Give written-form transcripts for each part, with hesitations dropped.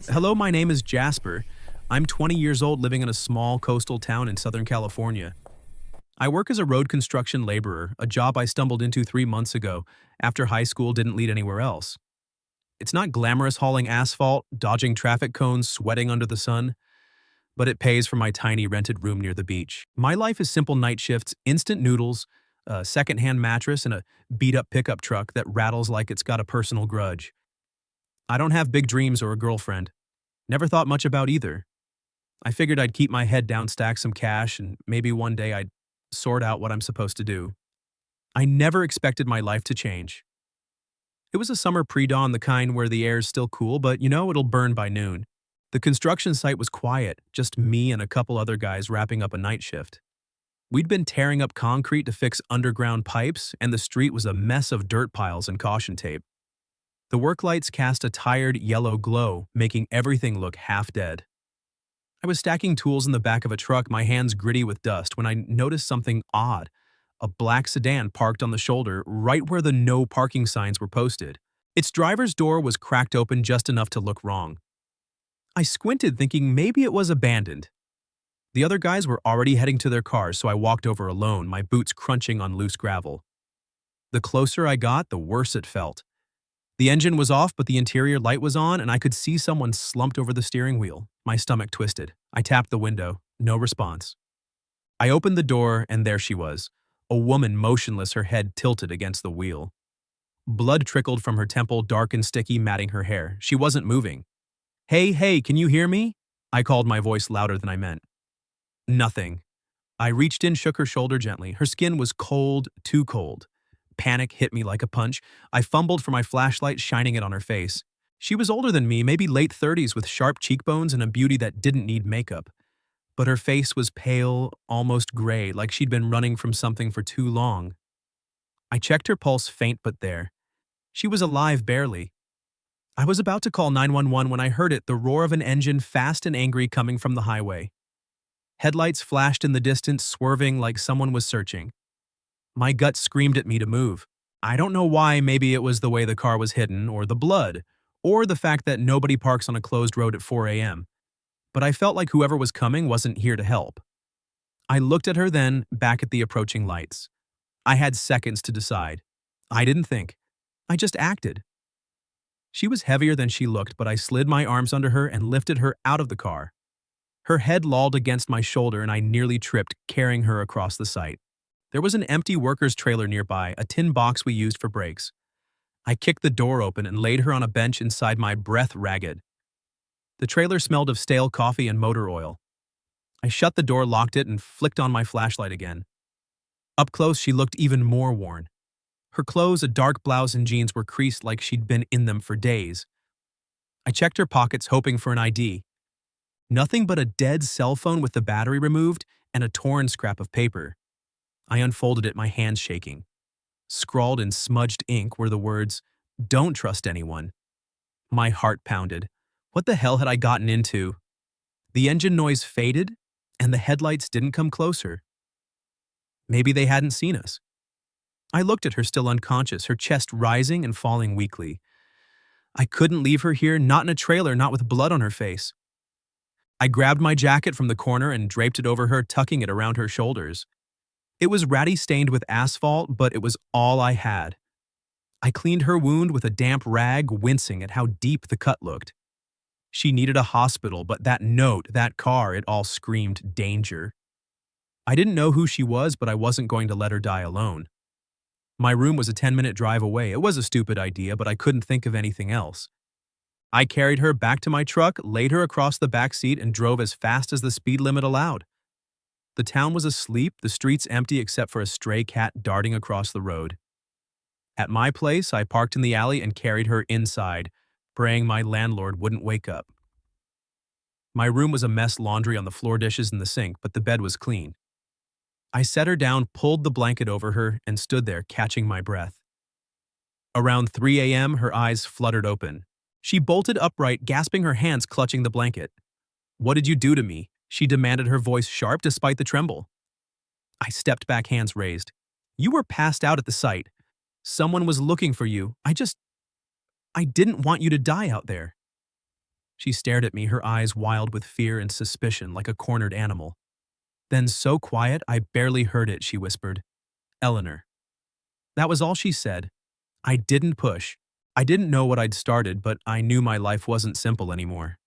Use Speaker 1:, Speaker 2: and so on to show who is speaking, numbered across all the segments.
Speaker 1: Hello, my name is Jasper. I'm 20 years old living in a small coastal town in Southern California. I work as a road construction laborer, a job I stumbled into 3 months ago after high school didn't lead anywhere else. It's not glamorous hauling asphalt, dodging traffic cones, sweating under the sun, but it pays for my tiny rented room near the beach. My life is simple night shifts, instant noodles, a secondhand mattress, and a beat up pickup truck that rattles like it's got a personal grudge. I don't have big dreams or a girlfriend. Never thought much about either. I figured I'd keep my head down, stack some cash, and maybe one day I'd sort out what I'm supposed to do. I never expected my life to change. It was a summer pre-dawn, the kind where the air's still cool, but it'll burn by noon. The construction site was quiet, just me and a couple other guys wrapping up a night shift. We'd been tearing up concrete to fix underground pipes, and the street was a mess of dirt piles and caution tape. The work lights cast a tired yellow glow, making everything look half dead. I was stacking tools in the back of a truck, my hands gritty with dust, when I noticed something odd. A black sedan parked on the shoulder, right where the no parking signs were posted. Its driver's door was cracked open just enough to look wrong. I squinted, thinking maybe it was abandoned. The other guys were already heading to their cars, so I walked over alone, my boots crunching on loose gravel. The closer I got, the worse it felt. The engine was off, but the interior light was on, and I could see someone slumped over the steering wheel. My stomach twisted. I tapped the window. No response. I opened the door, and there she was, a woman motionless, her head tilted against the wheel. Blood trickled from her temple, dark and sticky, matting her hair. She wasn't moving. Hey, can you hear me? I called, my voice louder than I meant. Nothing. I reached in, shook her shoulder gently. Her skin was cold, too cold. Panic hit me like a punch. I fumbled for my flashlight, shining it on her face. She was older than me, maybe late 30s, with sharp cheekbones and a beauty that didn't need makeup. But her face was pale, almost gray, like she'd been running from something for too long. I checked her pulse, faint but there. She was alive, barely. I was about to call 911 when I heard it, the roar of an engine, fast and angry, coming from the highway. Headlights flashed in the distance, swerving like someone was searching. My gut screamed at me to move. I don't know why. Maybe it was the way the car was hidden, or the blood, or the fact that nobody parks on a closed road at 4 a.m. But I felt like whoever was coming wasn't here to help. I looked at her, then back at the approaching lights. I had seconds to decide. I didn't think. I just acted. She was heavier than she looked, but I slid my arms under her and lifted her out of the car. Her head lolled against my shoulder, and I nearly tripped, carrying her across the site. There was an empty worker's trailer nearby, a tin box we used for brakes. I kicked the door open and laid her on a bench inside, my breath ragged. The trailer smelled of stale coffee and motor oil. I shut the door, locked it, and flicked on my flashlight again. Up close, she looked even more worn. Her clothes, a dark blouse and jeans, were creased like she'd been in them for days. I checked her pockets, hoping for an ID. Nothing but a dead cell phone with the battery removed and a torn scrap of paper. I unfolded it, my hands shaking. Scrawled in smudged ink were the words, "Don't trust anyone." My heart pounded. What the hell had I gotten into? The engine noise faded, and the headlights didn't come closer. Maybe they hadn't seen us. I looked at her, still unconscious, her chest rising and falling weakly. I couldn't leave her here, not in a trailer, not with blood on her face. I grabbed my jacket from the corner and draped it over her, tucking it around her shoulders. It was ratty, stained with asphalt, but it was all I had. I cleaned her wound with a damp rag, wincing at how deep the cut looked. She needed a hospital, but that note, that car, it all screamed danger. I didn't know who she was, but I wasn't going to let her die alone. My room was a 10-minute drive away. It was a stupid idea, but I couldn't think of anything else. I carried her back to my truck, laid her across the back seat, and drove as fast as the speed limit allowed. The town was asleep, the streets empty except for a stray cat darting across the road. At my place, I parked in the alley and carried her inside, praying my landlord wouldn't wake up. My room was a mess, laundry on the floor, dishes in the sink, but the bed was clean. I set her down, pulled the blanket over her, and stood there, catching my breath. Around 3 a.m., her eyes fluttered open. She bolted upright, gasping, her hands clutching the blanket. "What did you do to me?" she demanded, her voice sharp despite the tremble. I stepped back, hands raised. "You were passed out at the site. Someone was looking for you. I didn't want you to die out there." She stared at me, her eyes wild with fear and suspicion like a cornered animal. Then, so quiet I barely heard it, she whispered, "Eleanor." That was all she said. I didn't push. I didn't know what I'd started, but I knew my life wasn't simple anymore.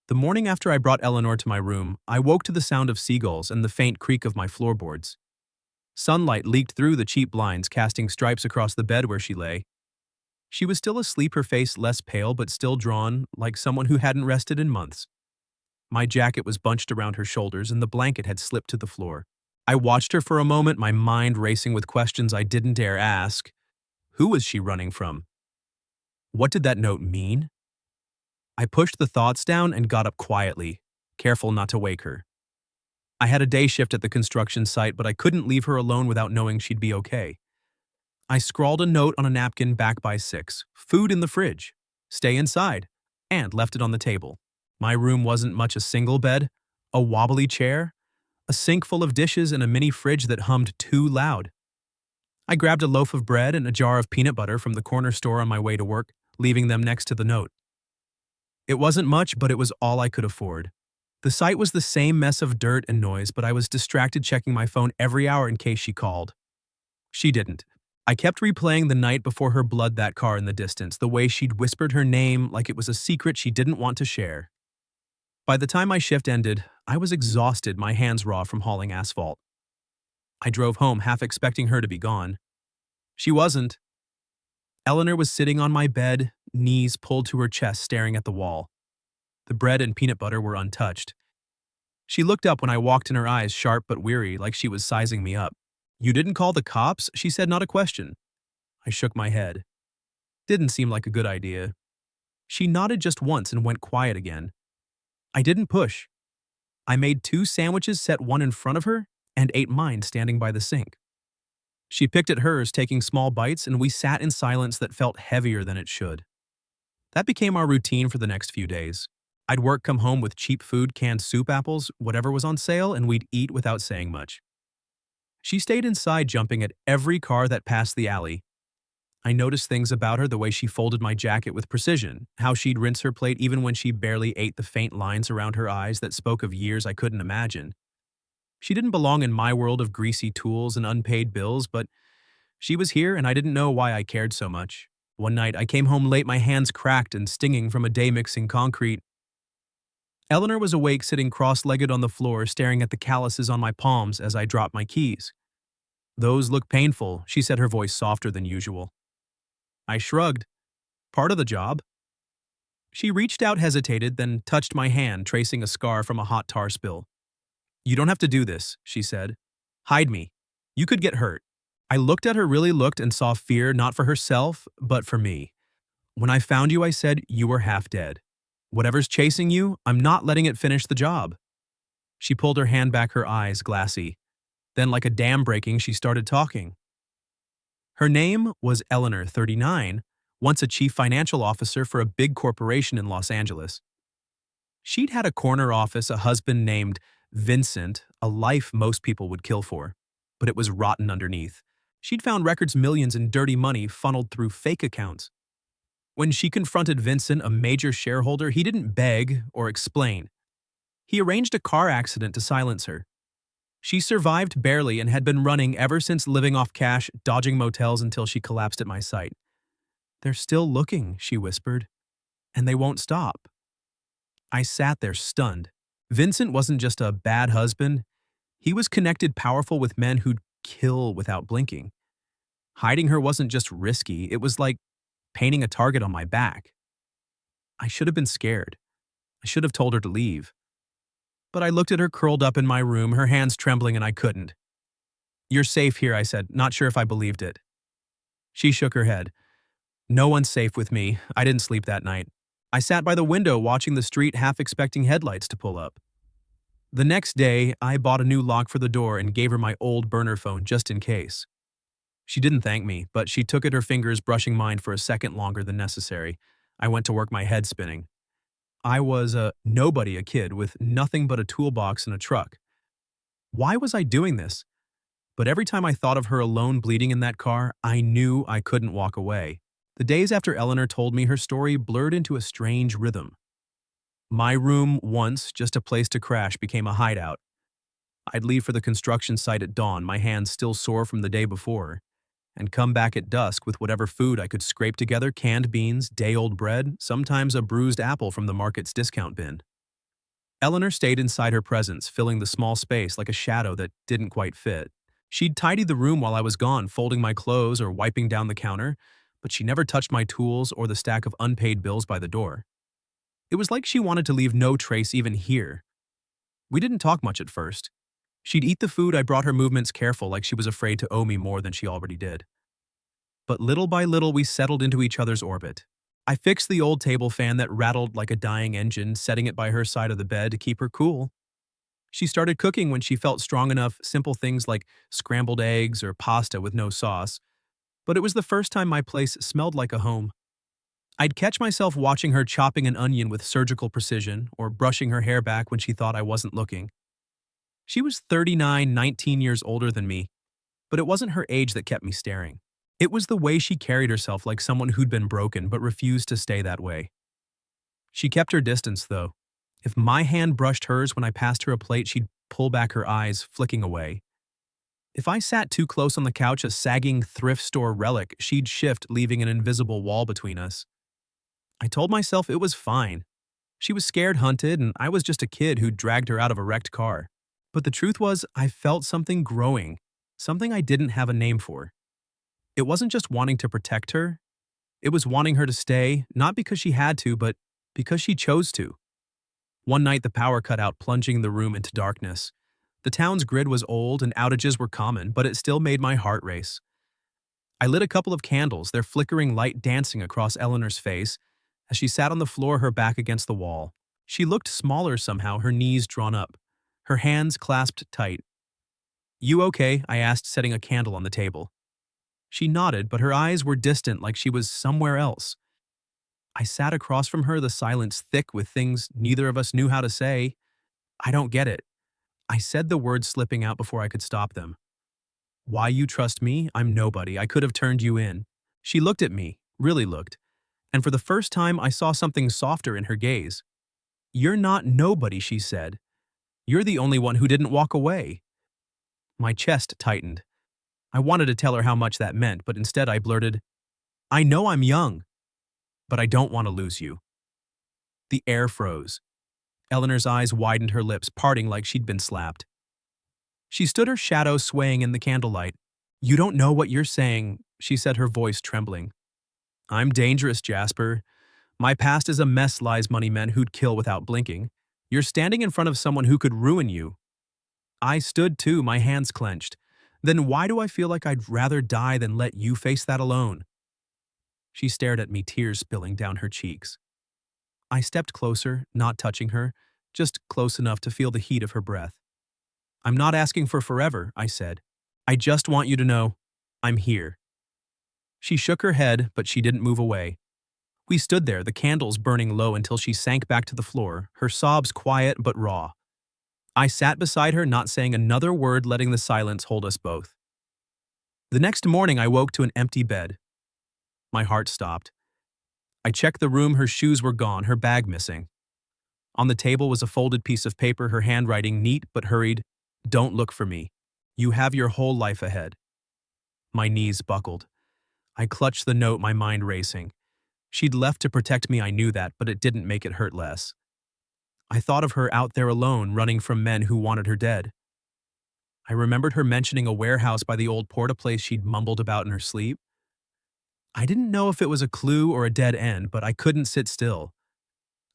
Speaker 1: The morning after I brought Eleanor to my room, I woke to the sound of seagulls and the faint creak of my floorboards. Sunlight leaked through the cheap blinds, casting stripes across the bed where she lay. She was still asleep, her face less pale but still drawn, like someone who hadn't rested in months. My jacket was bunched around her shoulders and the blanket had slipped to the floor. I watched her for a moment, my mind racing with questions I didn't dare ask. Who was she running from? What did that note mean? I pushed the thoughts down and got up quietly, careful not to wake her. I had a day shift at the construction site, but I couldn't leave her alone without knowing she'd be okay. I scrawled a note on a napkin back by 6, food in the fridge, stay inside, and left it on the table. My room wasn't much a single bed, a wobbly chair, a sink full of dishes, and a mini fridge that hummed too loud. I grabbed a loaf of bread and a jar of peanut butter from the corner store on my way to work, leaving them next to the note. It wasn't much, but it was all I could afford. The site was the same mess of dirt and noise, but I was distracted checking my phone every hour in case she called. She didn't. I kept replaying the night before her blood, that car in the distance, the way she'd whispered her name like it was a secret she didn't want to share. By the time my shift ended, I was exhausted, my hands raw from hauling asphalt. I drove home half expecting her to be gone. She wasn't. Eleanor was sitting on my bed, knees pulled to her chest, staring at the wall. The bread and peanut butter were untouched. She looked up when I walked in, her eyes sharp but weary, like she was sizing me up. "You didn't call the cops?" she said, not a question. I shook my head. Didn't seem like a good idea. She nodded just once and went quiet again. I didn't push. I made 2 sandwiches, set one in front of her, and ate mine standing by the sink. She picked at hers, taking small bites, and we sat in silence that felt heavier than it should. That became our routine for the next few days. I'd work, come home with cheap food, canned soup, apples, whatever was on sale, and we'd eat without saying much. She stayed inside, jumping at every car that passed the alley. I noticed things about her, the way she folded my jacket with precision, how she'd rinse her plate even when she barely ate, the faint lines around her eyes that spoke of years I couldn't imagine. She didn't belong in my world of greasy tools and unpaid bills, but she was here and I didn't know why I cared so much. One night I came home late, my hands cracked and stinging from a day mixing concrete. Eleanor was awake, sitting cross-legged on the floor, staring at the calluses on my palms as I dropped my keys. "Those look painful," she said, her voice softer than usual. I shrugged. "Part of the job." She reached out, hesitated, then touched my hand, tracing a scar from a hot tar spill. "You don't have to do this," she said. "Hide me. You could get hurt." I looked at her, really looked, and saw fear, not for herself, but for me. "When I found you," I said, "you were half dead. Whatever's chasing you, I'm not letting it finish the job." She pulled her hand back, her eyes glassy. Then, like a dam breaking, she started talking. Her name was Eleanor, 39, once a chief financial officer for a big corporation in Los Angeles. She'd had a corner office, a husband named Vincent, a life most people would kill for, but it was rotten underneath. She'd found records, millions in dirty money funneled through fake accounts. When she confronted Vincent, a major shareholder, he didn't beg or explain. He arranged a car accident to silence her. She survived barely and had been running ever since, living off cash, dodging motels until she collapsed at my sight. "They're still looking," she whispered, "and they won't stop." I sat there stunned. Vincent wasn't just a bad husband. He was connected, powerful, with men who'd kill without blinking. Hiding her wasn't just risky, it was like painting a target on my back. I should have been scared. I should have told her to leave. But I looked at her curled up in my room, her hands trembling, and I couldn't. "You're safe here," I said, not sure if I believed it. She shook her head. "No one's safe with me. I didn't sleep that night. I sat by the window watching the street, half expecting headlights to pull up." The next day, I bought a new lock for the door and gave her my old burner phone just in case. She didn't thank me, but she took at her fingers, brushing mine for a second longer than necessary. I went to work, my head spinning. I was a nobody, a kid with nothing but a toolbox and a truck. Why was I doing this? But every time I thought of her alone, bleeding in that car, I knew I couldn't walk away. The days after Eleanor told me her story blurred into a strange rhythm. My room, once just a place to crash, became a hideout. I'd leave for the construction site at dawn, my hands still sore from the day before, and come back at dusk with whatever food I could scrape together: canned beans, day-old bread, sometimes a bruised apple from the market's discount bin. Eleanor stayed inside her presence, filling the small space like a shadow that didn't quite fit. She'd tidied the room while I was gone, folding my clothes or wiping down the counter, but she never touched my tools or the stack of unpaid bills by the door. It was like she wanted to leave no trace even here. We didn't talk much at first. She'd eat the food I brought, her movements careful, like she was afraid to owe me more than she already did. But little by little, we settled into each other's orbit. I fixed the old table fan that rattled like a dying engine, setting it by her side of the bed to keep her cool. She started cooking when she felt strong enough, simple things like scrambled eggs or pasta with no sauce. But it was the first time my place smelled like a home. I'd catch myself watching her chopping an onion with surgical precision or brushing her hair back when she thought I wasn't looking. She was 39, 19 years older than me, but it wasn't her age that kept me staring. It was the way she carried herself, like someone who'd been broken but refused to stay that way. She kept her distance, though. If my hand brushed hers when I passed her a plate, she'd pull back her eyes, flicking away. If I sat too close on the couch, a sagging thrift store relic, she'd shift, leaving an invisible wall between us. I told myself it was fine. She was scared, hunted, and I was just a kid who dragged her out of a wrecked car. But the truth was, I felt something growing, something I didn't have a name for. It wasn't just wanting to protect her. It was wanting her to stay, not because she had to, but because she chose to. One night, the power cut out, plunging the room into darkness. The town's grid was old and outages were common, but it still made my heart race. I lit a couple of candles, their flickering light dancing across Eleanor's face as she sat on the floor, her back against the wall. She looked smaller somehow, her knees drawn up, her hands clasped tight. "You okay?" I asked, setting a candle on the table. She nodded, but her eyes were distant, like she was somewhere else. I sat across from her, the silence thick with things neither of us knew how to say. "I don't get it." I said the words slipping out before I could stop them. "Why you trust me? I'm nobody. I could have turned you in." She looked at me, really looked, and for the first time I saw something softer in her gaze. "You're not nobody," she said. "You're the only one who didn't walk away." My chest tightened. I wanted to tell her how much that meant, but instead I blurted, "I know I'm young, but I don't want to lose you." The air froze. Eleanor's eyes widened, her lips parting like she'd been slapped. She stood, her shadow swaying in the candlelight. "You don't know what you're saying," she said, her voice trembling. "I'm dangerous, Jasper. My past is a mess, lies money men who'd kill without blinking. You're standing in front of someone who could ruin you." I stood too, my hands clenched. "Then why do I feel like I'd rather die than let you face that alone?" She stared at me, tears spilling down her cheeks. I stepped closer, not touching her, just close enough to feel the heat of her breath. "I'm not asking for forever," I said. "I just want you to know I'm here." She shook her head, but she didn't move away. We stood there, the candles burning low, until she sank back to the floor, her sobs quiet but raw. I sat beside her, not saying another word, letting the silence hold us both. The next morning, I woke to an empty bed. My heart stopped. I checked the room, her shoes were gone, her bag missing. On the table was a folded piece of paper, her handwriting neat but hurried. "Don't look for me. You have your whole life ahead." My knees buckled. I clutched the note, my mind racing. She'd left to protect me, I knew that, but it didn't make it hurt less. I thought of her out there alone, running from men who wanted her dead. I remembered her mentioning a warehouse by the old port, a place she'd mumbled about in her sleep. I didn't know if it was a clue or a dead end, but I couldn't sit still.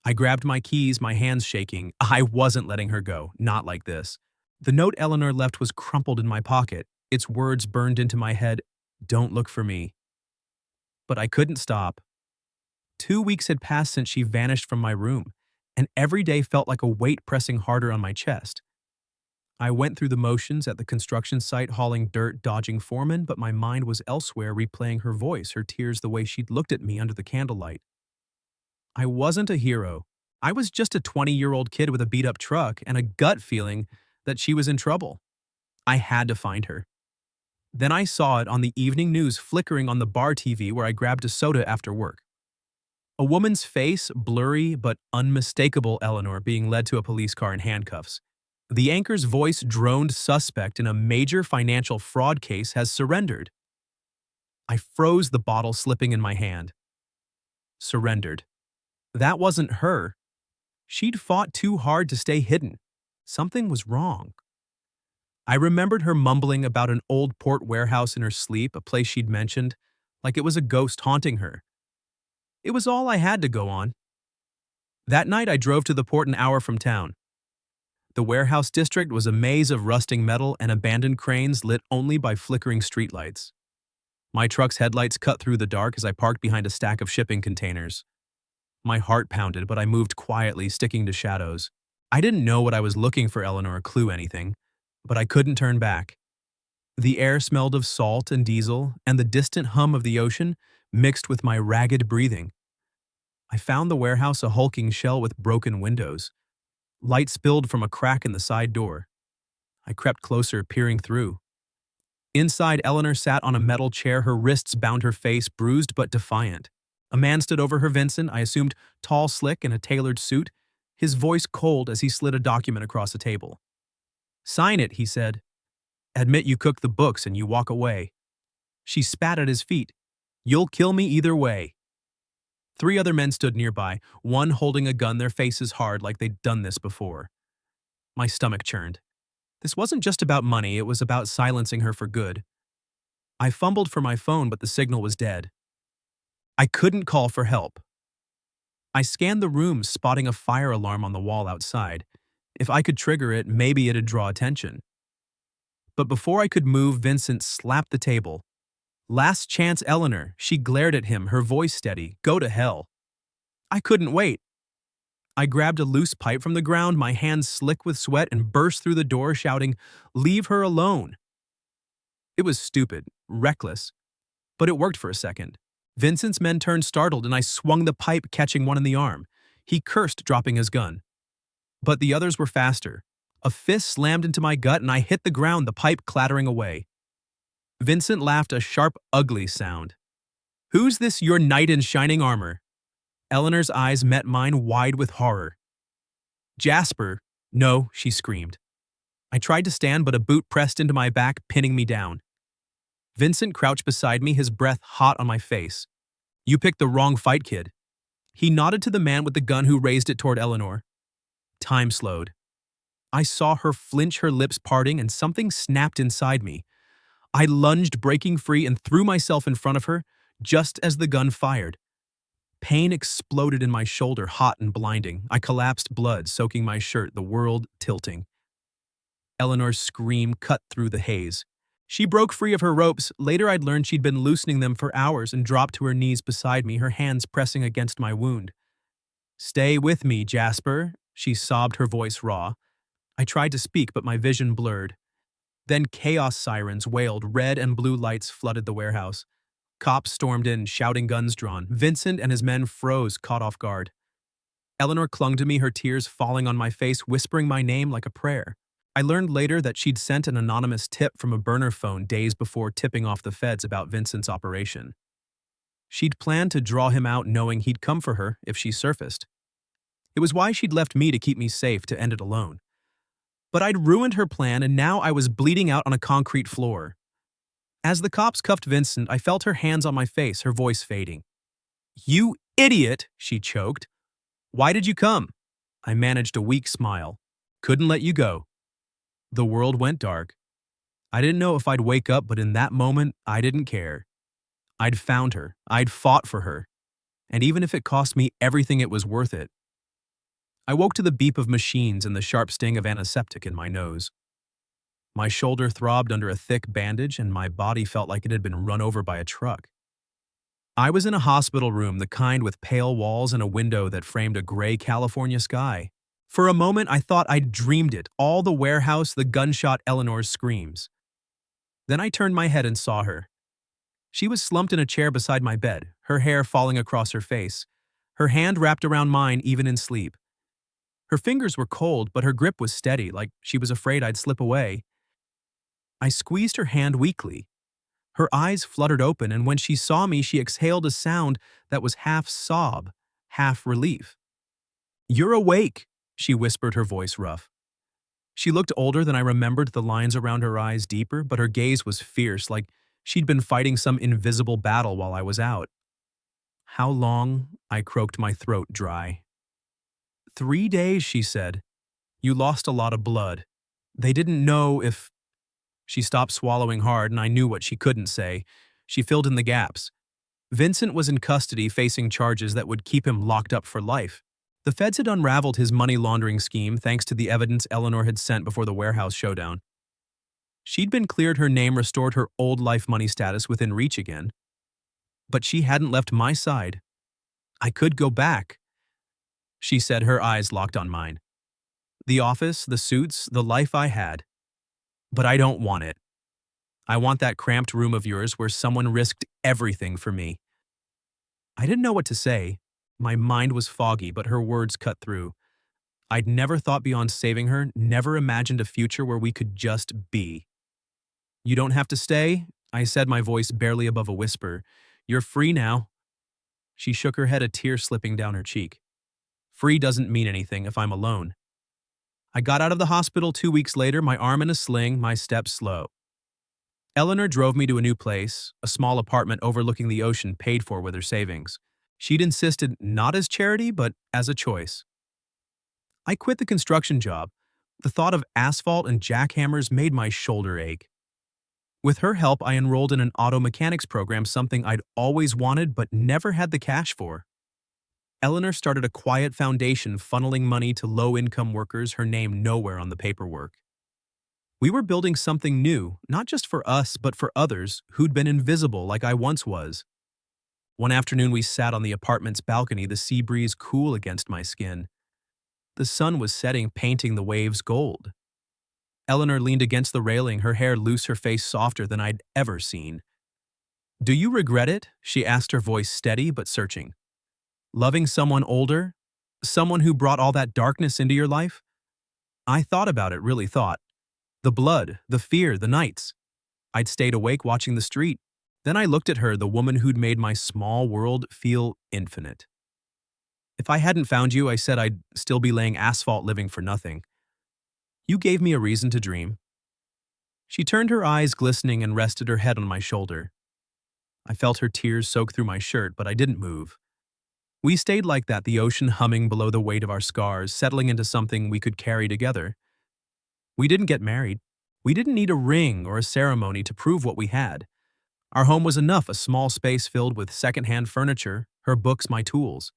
Speaker 1: I grabbed my keys, my hands shaking. I wasn't letting her go, not like this. The note Eleanor left was crumpled in my pocket, its words burned into my head, "Don't look for me." But I couldn't stop. 2 weeks had passed since she vanished from my room, and every day felt like a weight pressing harder on my chest. I went through the motions at the construction site, hauling dirt, dodging foremen, but my mind was elsewhere, replaying her voice, her tears, the way she'd looked at me under the candlelight. I wasn't a hero. I was just a 20-year-old kid with a beat-up truck and a gut feeling that she was in trouble. I had to find her. Then I saw it on the evening news, flickering on the bar TV where I grabbed a soda after work. A woman's face, blurry but unmistakable Eleanor being led to a police car in handcuffs. The anchor's voice droned suspect in a major financial fraud case has surrendered. I froze, the bottle slipping in my hand. Surrendered. That wasn't her. She'd fought too hard to stay hidden. Something was wrong. I remembered her mumbling about an old port warehouse in her sleep, a place she'd mentioned, like it was a ghost haunting her. It was all I had to go on. That night I drove to the port an hour from town. The warehouse district was a maze of rusting metal and abandoned cranes lit only by flickering streetlights. My truck's headlights cut through the dark as I parked behind a stack of shipping containers. My heart pounded, but I moved quietly, sticking to shadows. I didn't know what I was looking for, Eleanor, or clue anything, but I couldn't turn back. The air smelled of salt and diesel, and the distant hum of the ocean mixed with my ragged breathing. I found the warehouse a hulking shell with broken windows. Light spilled from a crack in the side door. I crept closer, peering through. Inside, Eleanor sat on a metal chair, her wrists bound, her face bruised but defiant. A man stood over her, Vincent, I assumed tall, slick, in a tailored suit, his voice cold as he slid a document across the table. "Sign it," he said. "Admit you cooked the books and you walk away." She spat at his feet. "You'll kill me either way." 3 other men stood nearby, one holding a gun, their faces hard like they'd done this before. My stomach churned. This wasn't just about money, it was about silencing her for good. I fumbled for my phone, but the signal was dead. I couldn't call for help. I scanned the room, spotting a fire alarm on the wall outside. If I could trigger it, maybe it'd draw attention. But before I could move, Vincent slapped the table. "Last chance, Eleanor," she glared at him, her voice steady. "Go to hell." I couldn't wait. I grabbed a loose pipe from the ground, my hands slick with sweat, and burst through the door shouting, "Leave her alone." It was stupid, reckless, but it worked for a second. Vincent's men turned startled, and I swung the pipe, catching one in the arm. He cursed, dropping his gun. But the others were faster. A fist slammed into my gut, and I hit the ground, the pipe clattering away. Vincent laughed, a sharp, ugly sound. "Who's this, your knight in shining armor?" Eleanor's eyes met mine, wide with horror. "Jasper." "No," she screamed. I tried to stand, but a boot pressed into my back, pinning me down. Vincent crouched beside me, his breath hot on my face. "You picked the wrong fight, kid." He nodded to the man with the gun, who raised it toward Eleanor. Time slowed. I saw her flinch, her lips parting, and something snapped inside me. I lunged, breaking free, and threw myself in front of her, just as the gun fired. Pain exploded in my shoulder, hot and blinding. I collapsed, blood soaking my shirt, the world tilting. Eleanor's scream cut through the haze. She broke free of her ropes. Later I'd learned she'd been loosening them for hours, and dropped to her knees beside me, her hands pressing against my wound. "Stay with me, Jasper," she sobbed, her voice raw. I tried to speak, but my vision blurred. Then chaos sirens wailed, red and blue lights flooded the warehouse. Cops stormed in, shouting, guns drawn. Vincent and his men froze, caught off guard. Eleanor clung to me, her tears falling on my face, whispering my name like a prayer. I learned later that she'd sent an anonymous tip from a burner phone days before tipping off the feds about Vincent's operation. She'd planned to draw him out, knowing he'd come for her if she surfaced. It was why she'd left me to keep me safe, to end it alone. But I'd ruined her plan, and now I was bleeding out on a concrete floor. As the cops cuffed Vincent, I felt her hands on my face, her voice fading. "You idiot," she choked. "Why did you come?" I managed a weak smile. "Couldn't let you go." The world went dark. I didn't know if I'd wake up, but in that moment, I didn't care. I'd found her. I'd fought for her. And even if it cost me everything, it was worth it. I woke to the beep of machines and the sharp sting of antiseptic in my nose. My shoulder throbbed under a thick bandage, and my body felt like it had been run over by a truck. I was in a hospital room, the kind with pale walls and a window that framed a gray California sky. For a moment, I thought I'd dreamed it, all the warehouse, the gunshot, Eleanor's screams. Then I turned my head and saw her. She was slumped in a chair beside my bed, her hair falling across her face, her hand wrapped around mine even in sleep. Her fingers were cold, but her grip was steady, like she was afraid I'd slip away. I squeezed her hand weakly. Her eyes fluttered open, and when she saw me, she exhaled a sound that was half sob. half relief. "You're awake," she whispered, her voice rough. She looked older than I remembered, the lines around her eyes deeper, but her gaze was fierce, like she'd been fighting some invisible battle while I was out. "How long?" I croaked, my throat dry. "3 days," she said. "You lost a lot of blood. They didn't know if—" She stopped swallowing hard, and I knew what she couldn't say. She filled in the gaps. Vincent was in custody facing charges that would keep him locked up for life. The feds had unraveled his money laundering scheme thanks to the evidence Eleanor had sent before the warehouse showdown. She'd been cleared, her name restored, her old life money status within reach again. But she hadn't left my side. "I could go back," she said, her eyes locked on mine. "The office, the suits, the life I had. But I don't want it. I want that cramped room of yours where someone risked everything for me." I didn't know what to say. My mind was foggy, but her words cut through. I'd never thought beyond saving her, never imagined a future where we could just be. "You don't have to stay," I said, my voice barely above a whisper. "You're free now." She shook her head, a tear slipping down her cheek. "Free doesn't mean anything if I'm alone." I got out of the hospital 2 weeks later, my arm in a sling, my steps slow. Eleanor drove me to a new place, a small apartment overlooking the ocean paid for with her savings. She'd insisted not as charity, but as a choice. I quit the construction job. The thought of asphalt and jackhammers made my shoulder ache. With her help, I enrolled in an auto mechanics program, something I'd always wanted but never had the cash for. Eleanor started a quiet foundation funneling money to low-income workers, her name nowhere on the paperwork. We were building something new, not just for us, but for others who'd been invisible like I once was. One afternoon, we sat on the apartment's balcony, the sea breeze cool against my skin. The sun was setting, painting the waves gold. Eleanor leaned against the railing, her hair loose, her face softer than I'd ever seen. "Do you regret it?" she asked, her voice steady but searching. "Loving someone older? Someone who brought all that darkness into your life?" I thought about it, really thought. The blood, the fear, the nights. I'd stayed awake watching the street. Then I looked at her, the woman who'd made my small world feel infinite. "If I hadn't found you," I said, "I'd still be laying asphalt living for nothing. You gave me a reason to dream." She turned, her eyes glistening, and rested her head on my shoulder. I felt her tears soak through my shirt, but I didn't move. We stayed like that, the ocean humming below the weight of our scars, settling into something we could carry together. We didn't get married. We didn't need a ring or a ceremony to prove what we had. Our home was enough, a small space filled with secondhand furniture, her books, my tools.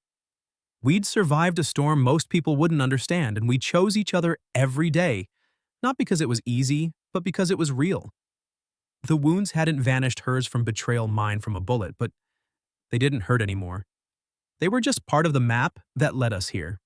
Speaker 1: We'd survived a storm most people wouldn't understand, and we chose each other every day, not because it was easy, but because it was real. The wounds hadn't vanished, hers from betrayal, mine from a bullet, but they didn't hurt anymore. They were just part of the map that led us here.